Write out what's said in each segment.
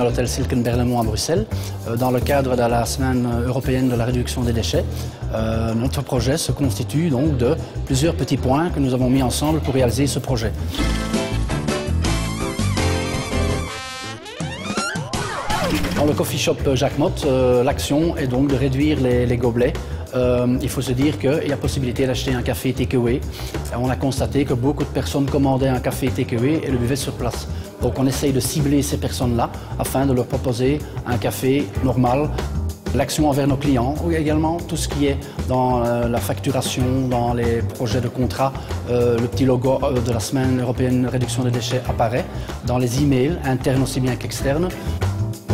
à l'hôtel Silken Berlemont à Bruxelles, dans le cadre de la semaine européenne de la réduction des déchets. Notre projet se constitue donc de plusieurs petits points que nous avons mis ensemble pour réaliser ce projet. Dans le coffee shop Jacques Motte, l'action est donc de réduire les gobelets. Il faut se dire qu'il y a possibilité d'acheter un café takeaway. On a constaté que beaucoup de personnes commandaient un café takeaway et le buvaient sur place. Donc on essaye de cibler ces personnes-là afin de leur proposer un café normal. L'action envers nos clients, également tout ce qui est dans la facturation, dans les projets de contrat, le petit logo de la semaine européenne de réduction des déchets apparaît, dans les emails internes aussi bien qu'externes.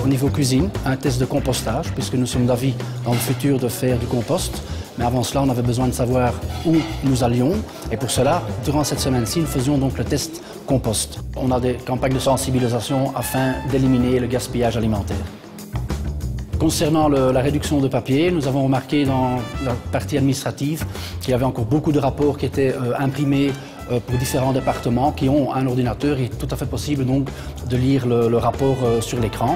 Au niveau cuisine, un test de compostage, puisque nous sommes d'avis dans le futur de faire du compost. Mais avant cela, on avait besoin de savoir où nous allions. Et pour cela, durant cette semaine-ci, nous faisions donc le test compost. On a des campagnes de sensibilisation afin d'éliminer le gaspillage alimentaire. Concernant la réduction de papier, nous avons remarqué dans la partie administrative qu'il y avait encore beaucoup de rapports qui étaient imprimés pour différents départements qui ont un ordinateur. Il est tout à fait possible donc de lire le rapport sur l'écran.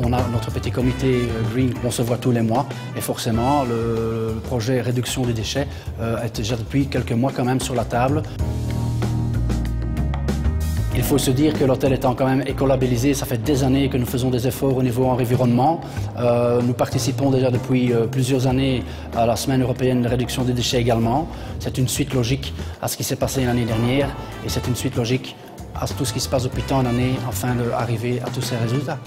On a notre petit comité Green qu'on se voit tous les mois et forcément le projet réduction des déchets est déjà depuis quelques mois quand même sur la table. Il faut se dire que l'hôtel étant quand même écolabellisé, ça fait des années que nous faisons des efforts au niveau environnement. Nous participons déjà depuis plusieurs années à la semaine européenne de réduction des déchets également. C'est une suite logique à ce qui s'est passé l'année dernière et c'est une suite logique à tout ce qui se passe depuis tant d'années afin d'arriver à tous ces résultats.